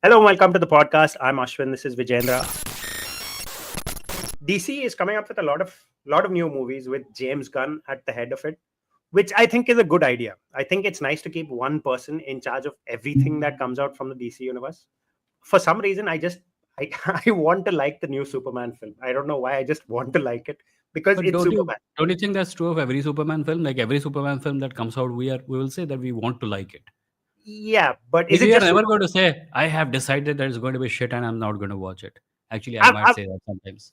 Hello and welcome to the podcast. I'm Ashwin. This is Vijendra. DC is coming up with a lot of new movies with James Gunn at the head of it, which I think is a good idea. I think it's nice to keep one person in charge of everything that comes out from the DC universe. For some reason, I I want to like the new Superman film. I don't know why. I just want to like it because But it's Superman. don't you think that's true of every Superman film? Like every Superman film that comes out, we will say that we want to like it. Yeah, but is Like it we are just never going Superman? to say I have decided that it's going to be shit and I'm not going to watch it. Actually, I I've, might I've say that sometimes.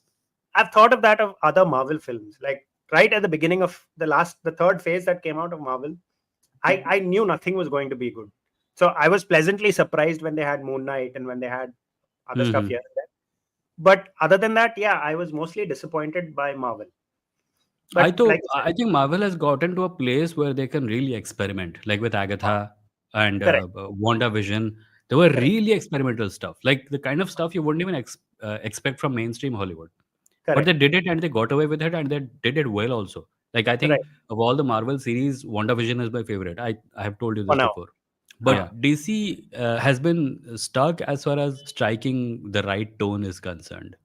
I've thought of that of other Marvel films. Like right at the beginning of the third phase that came out of Marvel, I knew nothing was going to be good. So I was pleasantly surprised when they had Moon Knight and when they had other stuff Hmm. here and there. But other than that, yeah, I was mostly disappointed by Marvel. But like I said, I think Marvel has gotten to a place where they can really experiment, like with Agatha and correct, WandaVision. They were correct, really experimental stuff, like the kind of stuff you wouldn't even expect from mainstream Hollywood. But they correct, did it and they got away with it and they did it well also. Like I think right. of all the Marvel series, WandaVision is my favorite. I have told you For this now, before. uh-huh. But DC has been stuck as far as striking the right tone is concerned.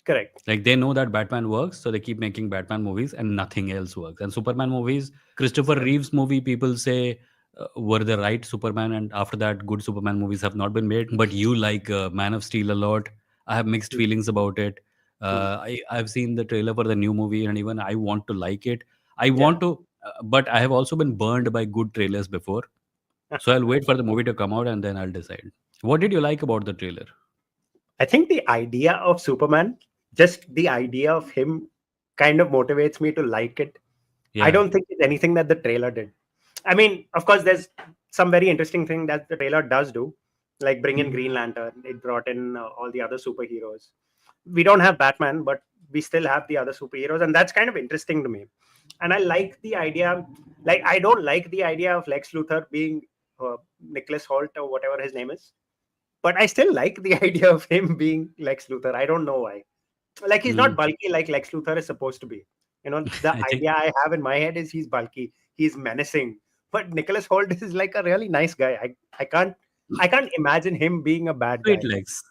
Correct. Like they know that Batman works, so they keep making Batman movies and nothing else works. And Superman movies, Christopher Reeves movie, people say were the right Superman, and after that, good Superman movies have not been made. But you like Man of Steel a lot. I have mixed Mm, feelings about it. mm. I've seen the trailer for the new movie, and even I want to like it. I Yeah. want to, but I have also been burned by good trailers before. So I'll wait for the movie to come out and then I'll decide. What did you like about the trailer? I think the idea of Superman, just the idea of him, kind of motivates me to like it. I Yeah. don't think it's anything that the trailer did. I mean, of course, there's some very interesting thing that the trailer does do, like bring in Green Lantern. It brought in all the other superheroes. We don't have Batman, but we still have the other superheroes, and that's kind of interesting to me. And I like the idea. Like, I don't like the idea of Lex Luthor being Nicholas Holt or whatever his name is, but I still like the idea of him being Lex Luthor. I don't know why. Like, he's not Mm. bulky like Lex Luthor is supposed to be. The I think idea I have in my head is he's bulky, he's menacing. But Nicholas Holt is like a really nice guy. I can't imagine him being a bad sweet guy. legs.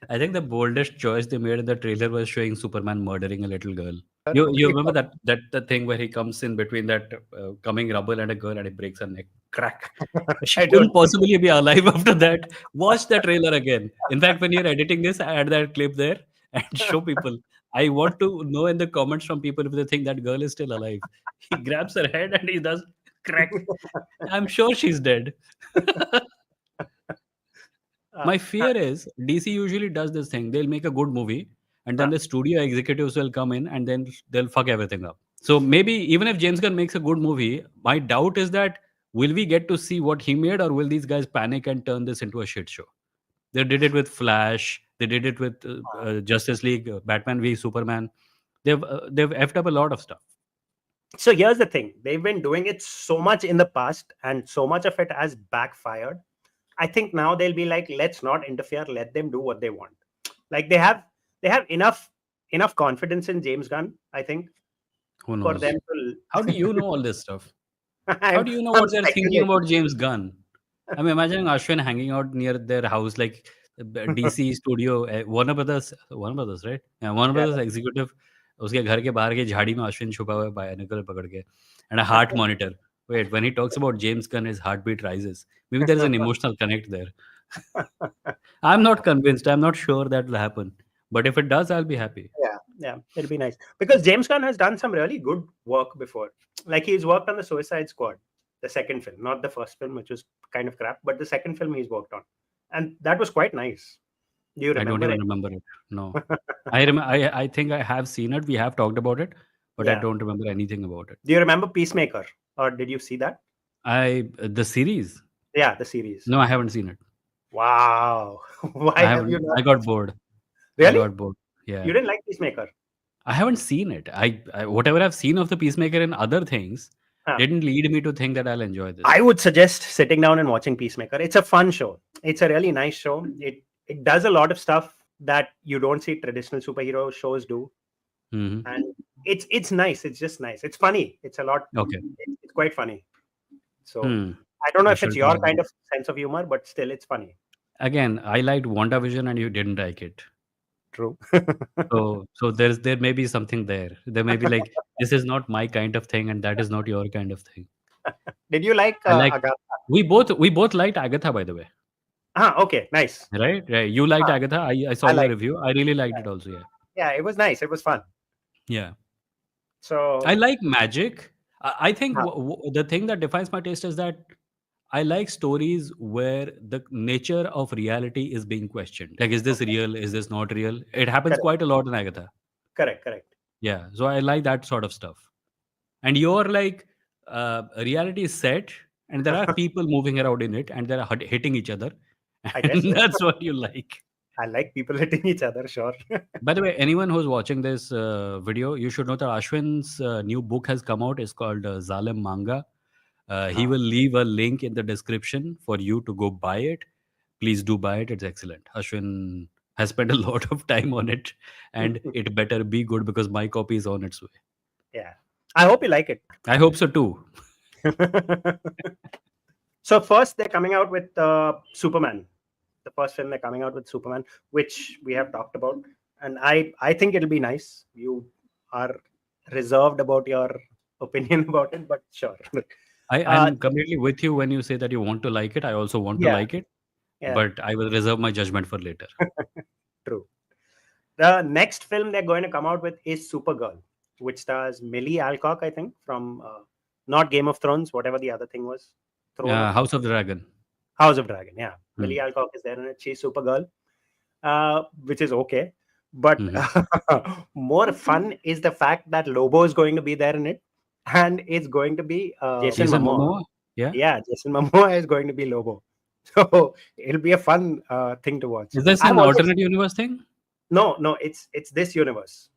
I think the boldest choice they made in the trailer was showing Superman murdering a little girl. You Nobody remember thought. that the thing where he comes in between that coming rubble and a girl and he breaks her neck, crack. She I couldn't don't. possibly be alive after that. Watch the trailer again. In fact, when you're editing this, add that clip there and show people. I want to know in the comments from people if they think that girl is still alive. He grabs her head and he does crack. I'm sure she's dead. uh, My uh, fear is DC usually does this thing. They'll make a good movie, and then uh, the studio executives will come in and then they'll fuck everything up. So maybe even if James Gunn makes a good movie, my doubt is that will we get to see what he made, or will these guys panic and turn this into a shit show? They did it with Flash. They did it with Justice League, Batman v Superman. They've effed up a lot of stuff. so here's the thing: they've been doing it so much in the past, and so much of it has backfired. I think now they'll be like, let's not interfere. Let them do what they want. Like they have enough confidence in James Gunn. I think Who for them knows? How do to. you know all this stuff? How I'm do you know I'm what they're thinking speculating. about James Gunn? I'm imagining Ashwin hanging out near their house, like DC studio, Warner Brothers, right? Yeah, Warner Yeah. Brothers executive. उसके घर के बाहर की झाड़ी में अश्विन छुपा हुआ है बायनोकुलर पकड़ के and a heart monitor. Wait, when he talks about James Gunn, his heartbeat rises. Maybe there is an emotional connect there. I'm not convinced. I'm not sure that will happen. But if it does, I'll be happy. Yeah, yeah, it'll be nice because James Gunn has done some really good work before. Like he's worked on the Suicide Squad, the second film, not the first film, which was kind of crap, but the second film he's worked on, and that was quite nice. Do you I don't remember even it? remember it. No. I think I have seen it. We have talked about it, but I Yeah. don't remember anything about it. Do you remember Peacemaker, or did you see that? The series? Yeah, the series. No, I haven't seen it. Wow, why I have you haven't. not I got watched it? bored. I Really? got bored. You Yeah. didn't like Peacemaker? I haven't seen it. I whatever I've seen of the Peacemaker and other things Huh. didn't lead me to think that I'll enjoy this. I would suggest sitting down and watching Peacemaker. It's a fun show. It's a really nice show. It does a lot of stuff that you don't see traditional superhero shows do, Hmm. and it's nice. It's just nice. It's funny. It's a lot. Okay. It's quite funny. So Hmm. I don't know You if it's should your watch kind it. of sense of humor, but still, it's funny. Again, I liked WandaVision and you didn't like it. True. So there may be something there. There may be like, this is not my kind of thing, and that is not your kind of thing. Did you like I like Agatha? we both liked Agatha, by the way. Okay, nice. Right? Right. You liked Ah, Agatha. I saw I your like. review. I really liked it also. Yeah. Yeah, it was nice. It was fun. Yeah. I So, like magic. I think ah, the thing that defines my taste is that I like stories where the nature of reality is being questioned. Like, is this okay, real? Is this not real? It happens correct, quite a lot in Agatha. correct. Yeah. So I like that sort of stuff. And you're like, reality is set, and there are people moving around in it, and they're hitting each other. I guess And so. that's what you like. I like people hitting each other. Sure. By the way, anyone who's watching this video, you should know that Ashwin's new book has come out. It's called Zalim Manga. He Ah. will leave a link in the description for you to go buy it. Please do buy it. It's excellent. Ashwin has spent a lot of time on it, and it better be good because my copy is on its way. Yeah. I hope you like it. I hope so too. So first, they're coming out with Superman. The first film they're coming out with Superman, which we have talked about, and I think it'll be nice. You are reserved about your opinion about it, but sure. I'm completely with you when you say that you want to like it. I also want to Yeah, like it, yeah, but I will reserve my judgment for later. true. The next film they're going to come out with is Supergirl, which stars Millie Alcock, I think, from not Game of Thrones, whatever the other thing was, Throne of House of the Dragon. House of Dragon. Yeah, Hmm. Millie Alcock is there in it. She's Supergirl, which is okay. But Mhm. more fun is the fact that Lobo is going to be there in it, and it's going to be Jason Jason Momoa. Momoa. Yeah. Yeah, Jason Momoa is going to be Lobo. So it'll be a fun thing to watch. Is this I've an always alternate universe thing? no, it's this universe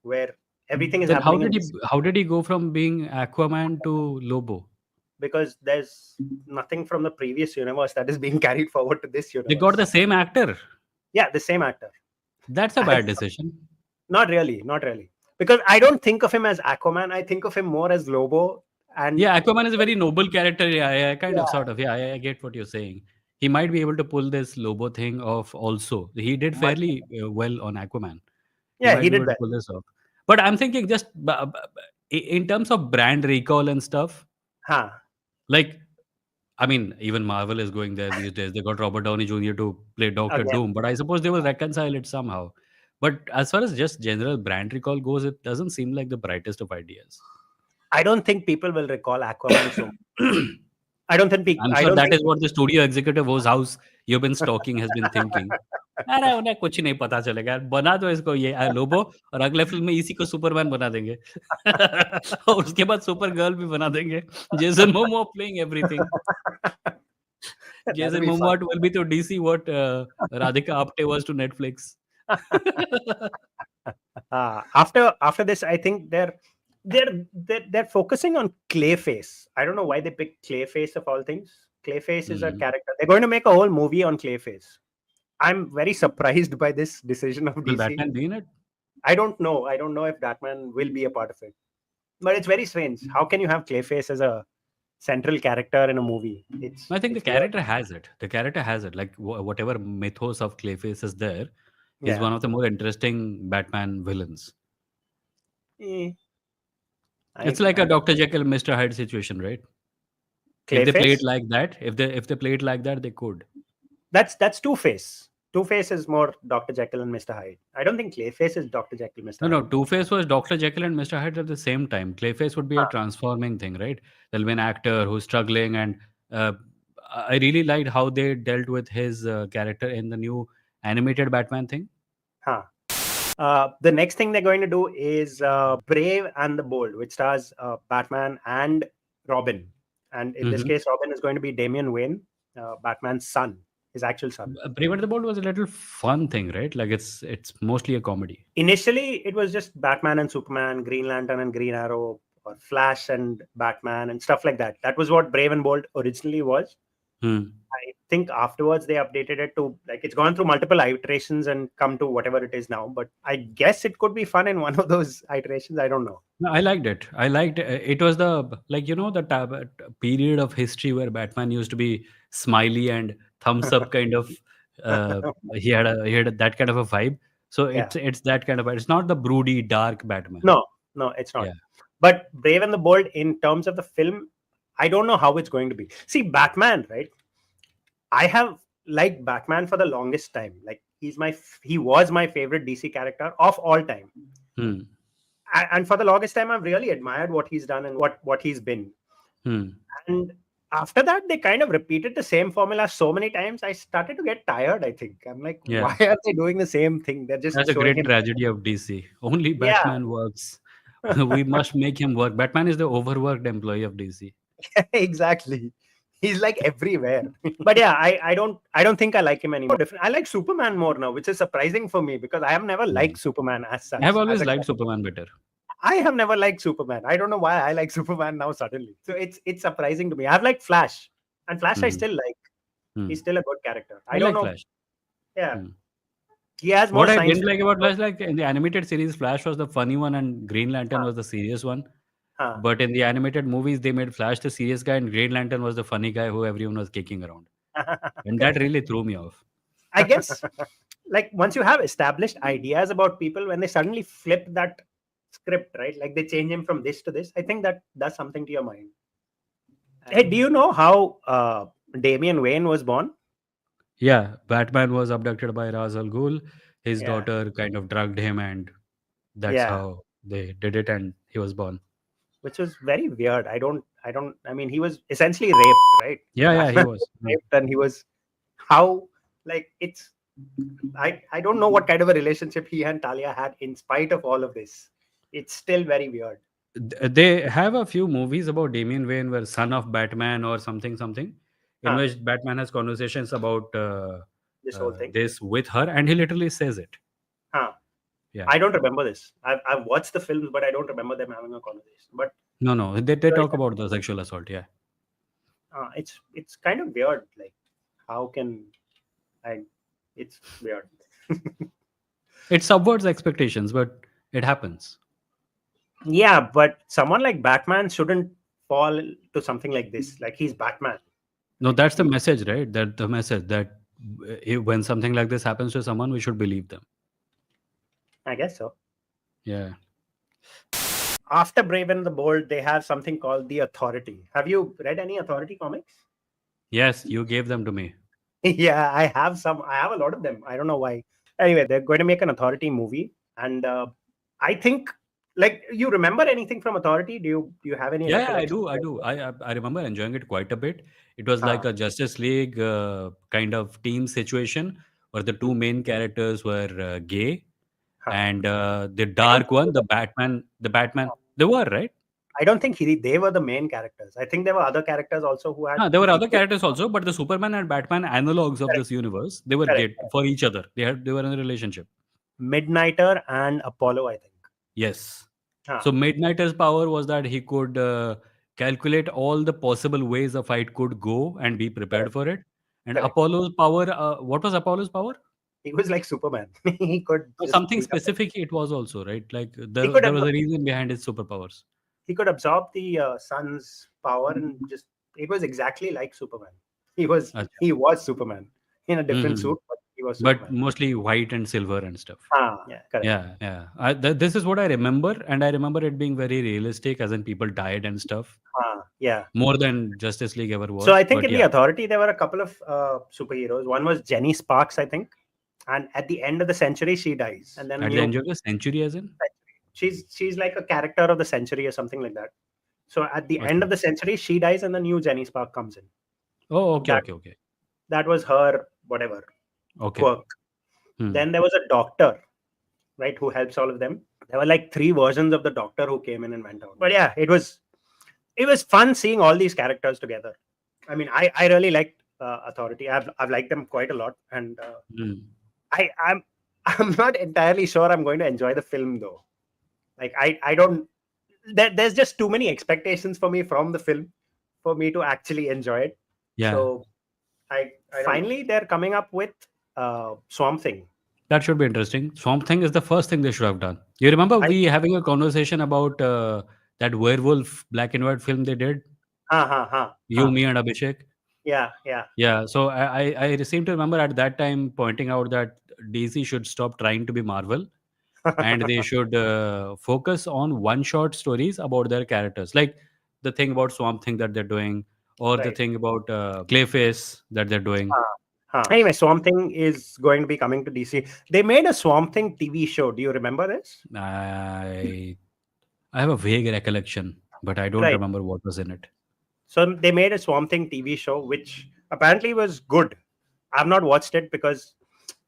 where everything is Then happening in this how did he go from being Aquaman to Lobo? because there's nothing from the previous universe that is being carried forward to this They got universe. the same actor. Yeah, the same actor. That's a I, bad decision. not really, not really. Because I don't think of him as Aquaman. I think of him more as Lobo. And Yeah, Aquaman is a very noble character. Yeah, kind of, yeah, sort of. Yeah, I get what you're saying. He might be able to pull this Lobo thing off also. He did much, fairly well on Aquaman. He yeah, might he be did able to well. pull this off. But I'm thinking just in terms of brand recall and stuff, Huh. like, I mean, even Marvel is going there these days. They got Robert Downey Jr. to play Doctor Again, Doom, but I suppose they will reconcile it somehow. But as far as just general brand recall goes, it doesn't seem like the brightest of ideas. I don't think people will recall Aquaman so much. I don't think I'm I sure don't that think is what the studio executive whose house you've been stalking has been thinking. अरे उन्हें कुछ नहीं पता चलेगा यार, बना दो इसको ये लोबो और अगले फिल्म में इसी को सुपरमैन बना देंगे और उसके बाद सुपर गर्ल भी बना देंगे. Jason Momoa playing everything. that'll Jason be fun. Momoa will be to DC what Radhika Apte was to Netflix. After this, I think they're focusing on Clayface. I don't know why they picked Clayface of all things. Clayface is a Hmm. character. They're going to make a whole movie on Clayface. I'm very surprised by this decision of Will DC. Batman be in it? I don't know. I don't know if Batman will be a part of it. But it's very strange. How can you have Clayface as a central character in a movie? I think the it's weird. character has it. The character has it. Like whatever mythos of Clayface is there, he's Yeah. one of the more interesting Batman villains. Eh, It's like a I- Dr. Jekyll, Mr. Hyde situation, right? If they play it Clayface. like that, if they play it like that, they could. That's Two-Face. Two-Face is more Dr. Jekyll and Mr. Hyde. I don't think Clayface is Dr. Jekyll, Mr. No, Hyde. Two-Face was Dr. Jekyll and Mr. Hyde at the same time. Clayface would be a Huh. transforming thing, right? There'll be an actor who's struggling, and I really liked how they dealt with his character in the new animated Batman thing. Huh. The next thing they're going to do is Brave and the Bold, which stars Batman and Robin. And in this Mhm. case, Robin is going to be Damian Wayne, Batman's son, his actual son. Brave and the Bold was a little fun thing, right? Like it's mostly a comedy. Initially, it was just Batman and Superman, Green Lantern and Green Arrow, or Flash and Batman and stuff like that. That was what Brave and Bold originally was. Hmm. I think afterwards they updated it to like it's gone through multiple iterations and come to whatever it is now. But I guess it could be fun in one of those iterations. I don't know. No, I liked it. I liked it. Was the like the period of history where Batman used to be smiley and thumbs up kind of. Uh, he had that kind of a vibe. So Yeah. it's that kind of. It's not the broody dark Batman. No, no, it's not. Yeah. But Brave and the Bold, in terms of the film, I don't know how it's going to be. See, Batman, right? I have liked Batman for the longest time. Like he was my favorite DC character of all time. Hmm. And for the longest time, I've really admired what he's done and what he's been. Hmm. And after that, they kind of repeated the same formula so many times. I started to get tired. I think I'm like, Yeah. why are they doing the same thing? They're just That's a showing great him. tragedy of DC. Only Yeah, Batman works. We must make him work. Batman is the overworked employee of DC. exactly. He's like everywhere. But yeah, I don't think I like him anymore. Different. I like Superman more now, which is surprising for me because I have never Hmm. liked Superman as I have such. As always a liked Superman better. I have never liked Superman. I don't know why I like Superman now suddenly. So it's surprising to me. I've liked Flash, and Flash I Hmm. still like. Hmm. He's still a good character. I I don't like know. Flash. Yeah, Hmm. he has more What I science didn't fiction. like about Flash, like in the animated series, Flash was the funny one and Green Lantern Huh, was the serious one. huh. But in the animated movies, they made Flash the serious guy and Green Lantern was the funny guy who everyone was kicking around. And that Correct. really threw me off. I guess like once you have established ideas about people, when they suddenly flip that script, right? Like they change him from this to this. I think that does something to your mind. Hey, do you know how Damian Wayne was born? Yeah, Batman was abducted by Ra's al Ghul. His Yeah, daughter kind of drugged him, and that's yeah, how they did it, and he was born. which was very weird. I don't. I mean, he was essentially raped, right? Yeah, yeah, he Batman was. was raped, and he was how like it's. I don't know what kind of a relationship he and Talia had in spite of all of this. It's still very weird. They have a few movies about Damian Wayne where son of Batman or something something, in Huh, which Batman has conversations about this whole thing. this with her, and he literally says it. Huh. Yeah. I don't remember this. I've watched the films, but I don't remember them having a conversation. But No, no, they talk about the sexual assault. Yeah. it's kind of weird. Like how can I? It's weird. It subverts expectations, but it happens. Yeah, but someone like Batman shouldn't fall to something like this. Like he's Batman. No, that's the message, right? That the message that when something like this happens to someone, we should believe them. I guess so. Yeah. After Brave and the Bold, they have something called the Authority. Have you read any Authority comics? Yes, you gave them to me. Yeah, I have some. I have a lot of them. I don't know why. Anyway, they're going to make an Authority movie, and I think like you remember anything from Authority? Do you have any Yeah, I recollection? do. I do. I remember enjoying it quite a bit. It was like Huh, a Justice League kind of team situation where the two hmm, main characters were gay, huh. and the I don't dark think one, the Batman, they were right. I don't think they were the main characters. I think there were other characters also who had There were other equal. characters also, but the Superman and Batman analogs of Correct, this universe, they were correct, gay correct. for each other. They were in a relationship. Midnighter and Apollo, I think. Yes. Huh, So Midnighter's power was that he could calculate all the possible ways a fight could go and be prepared correct, for it. And correct. Apollo's power, what was Apollo's power? He was like Superman. He could just Something beat up. specific it was also, right? Like He there, could there was a reason behind his superpowers. he could absorb the sun's power and just it was exactly like Superman. He was Acha. he was Superman in a different Mhm. suit, but he was But Superman. mostly white and silver and stuff. Yeah, correct. Yeah, yeah. This is what I remember, and I remember it being very realistic, as in people died and stuff, Yeah. more than Justice League ever So I was. think But in the yeah, Authority there were a couple of superheroes. One was Jenny Sparks, I think, and at the end of the century she dies, and then a at the new end of the century, as in. she's like a character of the century or something like that. So at the end Okay. of the century she dies, and the new Jenny Spark comes in. Oh, okay, That okay, okay, that was her whatever okay. quirk. Hmm. Then there was a doctor, right, who helps all of them. There were like three versions of the doctor who came in and went out. But yeah, it was fun seeing all these characters together. I mean, I really liked Authority. I've liked them quite a lot, and Hmm. I'm I'm not entirely sure I'm going to enjoy the film though. Like I don't. There's just too many expectations for me from the film for me to actually enjoy it. Yeah. So I finally they're coming up with Swamp Thing. That should be interesting. Swamp Thing is the first thing they should have done. You remember I we having a conversation about that werewolf black and white film they did? ha ha ha You, ha. me, and Abhishek. Yeah, yeah. Yeah. So I seem to remember at that time pointing out that DC should stop trying to be Marvel and they should focus on one-shot stories about their characters, like the thing about Swamp Thing that they're doing, or the Right. thing about Clayface that they're doing. Anyway, Swamp Thing is going to be coming to DC. They made a Swamp Thing TV show. Do you remember this? I I have a vague recollection, but I don't Right. remember what was in it. So they made a Swamp Thing TV show, which apparently was good. I've not watched it because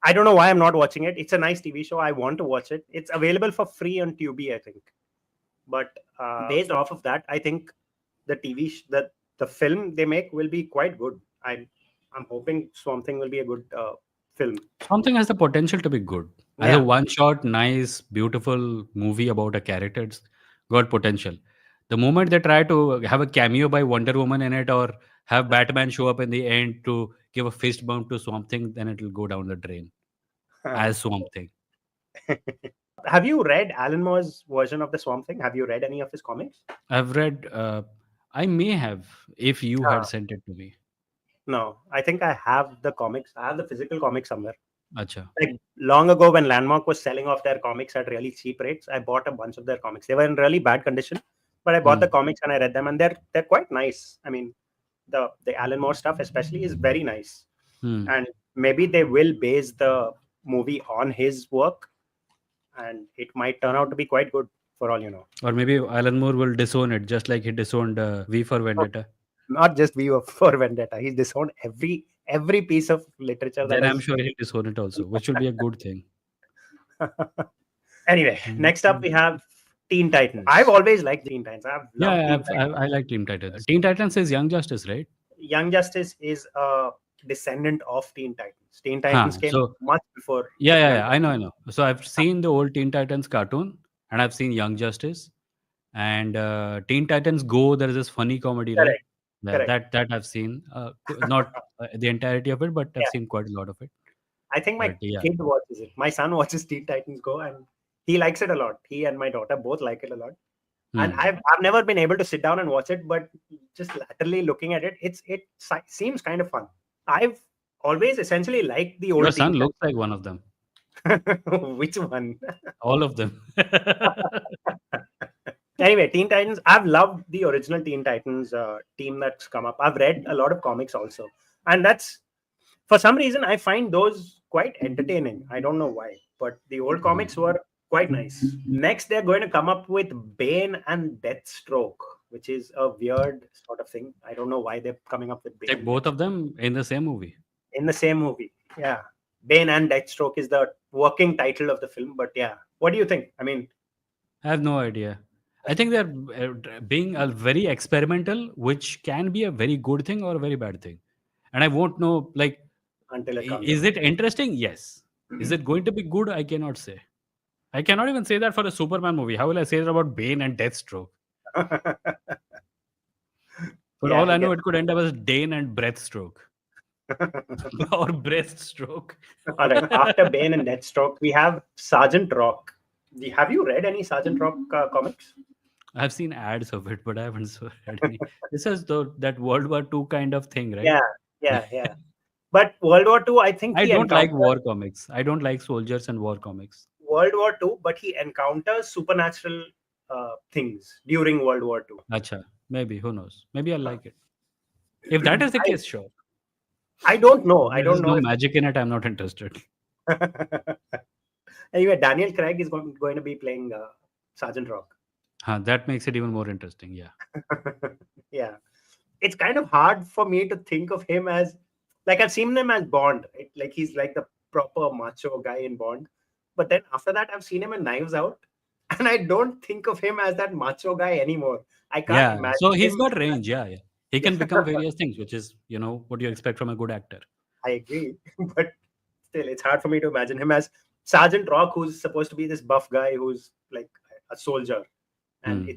I don't know why I'm not watching it. It's a nice TV show. I want to watch it. It's available for free on Tubi, I think. But based off of that, I think the the film they make will be quite good. I'm hoping Swamp Thing will be a good film. Something has the potential to be good. As a Yeah, one-shot, nice, beautiful movie about a character, it's got potential. The moment they try to have a cameo by Wonder Woman in it, or have Batman show up in the end to give a fist bump to Swamp Thing, then it will go down the drain as Swamp Thing. Have you read Alan Moore's version of the Swamp Thing? Have you read any of his comics? I've read. I may have if you had Uh, sent it to me. no, I think I have the comics. I have the physical comics somewhere. Acha. Like long ago, when Landmark was selling off their comics at really cheap rates, I bought a bunch of their comics. They were in really bad condition, but I bought the Hmm. comics and I read them, and they're quite nice. I mean, the Alan Moore stuff especially is very nice, Hmm. and maybe they will base the movie on his work, and it might turn out to be quite good for all you know. Or maybe Alan Moore will disown it, just like he disowned V for Vendetta. Not just View for Vendetta. He's disowned every piece of literature that Then I'm has. sure he'll disown it also, which will be a good thing. Anyway, next up we Mhm. have Teen Titans. I've always liked Teen Titans. I've loved Yeah, Teen Titans. I like Teen Titans. Teen Titans is Young Justice, right? Young Justice is a descendant of Teen Titans. Teen Huh. Titans came So much before yeah, Young yeah. Justice. I know. So I've seen the old Teen Titans cartoon, and I've seen Young Justice, and Teen Titans Go. There is this funny comedy, right? Correct, Yeah, correct. that I've seen. Not the entirety of it, but I've Yeah, seen quite a lot of it. I think my But yeah. kid watches it. My son watches Teen Titans Go, and he likes it a lot. He and my daughter both like it a lot. And Hmm. I've never been able to sit down and watch it, but just laterally looking at it, seems kind of fun. I've always essentially liked the Your old son Teen looks like one of them. Titans. Which one? All of them. Anyway, Teen Titans. I've loved the original Teen Titans team that's come up. I've read a lot of comics also, and that's for some reason I find those quite entertaining. I don't know why, but the old Hmm. comics were quite nice. Next, they're going to come up with Bane and Deathstroke, which is a weird sort of thing. I don't know why they're coming up with Bane Like and both of Deathstroke them in the same movie. in the same movie. Yeah, Bane and Deathstroke is the working title of the film. But yeah, what do you think? I mean, I have no idea. I think they're being a very experimental, which can be a very good thing or a very bad thing. And I won't know, like, until it comes is it interesting? Yes. Is out. it going to be good? I cannot say. I cannot even say that for a Superman movie. How will I say that about Bane and Deathstroke? For Yeah, all I I know, get it could end up as Dane and Breathstroke or Breaststroke. all right. After Bane and Deathstroke, we have Sergeant Rock. Have you read any Sergeant Rock comics? I've seen ads of it, but I haven't read any. This is that World War II kind of thing, right? Yeah, yeah. But World War II, I think I he don't like encounters war comics. I don't like soldiers and war comics. World War II, but he encounters supernatural things during World War II. Acha, maybe, who knows? Maybe I'll like it. If that is the I case, sure. I don't know. If I there don't is know no if. magic in it, I'm not interested. Anyway, Daniel Craig is going to be playing Sergeant Rock. That makes it even more interesting. Yeah. Yeah, it's kind of hard for me to think of him as like I've seen him as Bond, right? Like he's like the proper macho guy in Bond. But then after that, I've seen him in Knives Out, and I don't think of him as that macho guy anymore. I can't Yeah. imagine So he's him. got range. Yeah. Yeah. He can become Yeah, various things, which is, what you expect from a good actor. I agree, but still, it's hard for me to imagine him as Sergeant Rock, who's supposed to be this buff guy who's like a soldier, and Hmm.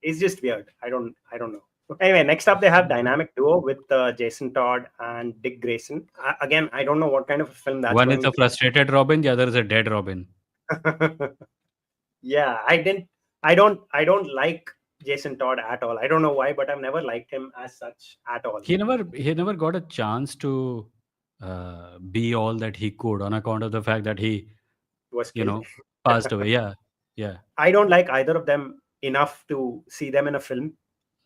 it's just weird. I don't know. Anyway, next up they have dynamic duo with Jason Todd and Dick Grayson. Again, I don't know what kind of a film that's One is going a to frustrated Robin, the other is a dead Robin. be. Yeah, I don't like Jason Todd at all. I don't know why, but I've never liked him as such at all. He never got a chance to be all that he could on account of the fact that he, Was you killed. know, passed away. Yeah, yeah. I don't like either of them enough to see them in a film.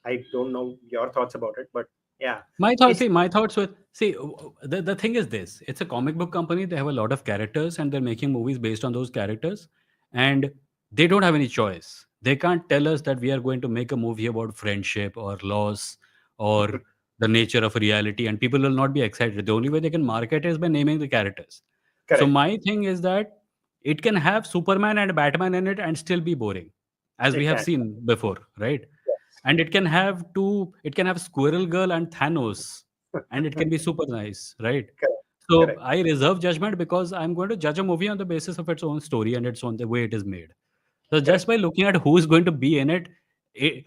I don't know your thoughts about it, but yeah, it's My thoughts were, see, the thing is this: it's a comic book company. They have a lot of characters, and they're making movies based on those characters, and they don't have any choice. They can't tell us that we are going to make a movie about friendship or loss or the nature of reality, and people will not be excited. The only way they can market is by naming the characters. So correct. my thing is that it can have Superman and Batman in it and still be boring, as we It have can. seen before, right? Yes. And it can have Squirrel Girl and Thanos, and it can be super nice, right? Correct. So Correct. I reserve judgment because I'm going to judge a movie on the basis of its own story and its own the way it is made. So just Correct. by looking at who is going to be in it,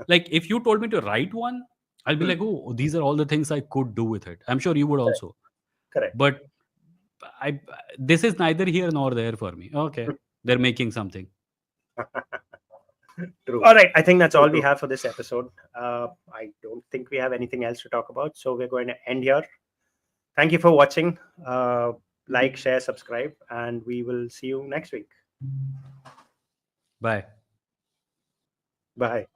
like if you told me to write one, I'll be Hmm. like, oh, these are all the things I could do with it. I'm sure you would Correct. also, Correct. but I this is neither here nor there for me. Okay, they're making something. True. All right. I think that's all we have for this episode. I don't think we have anything else to talk about. So we're going to end here. Thank you for watching. Like, share, subscribe, and we will see you next week. Bye. Bye.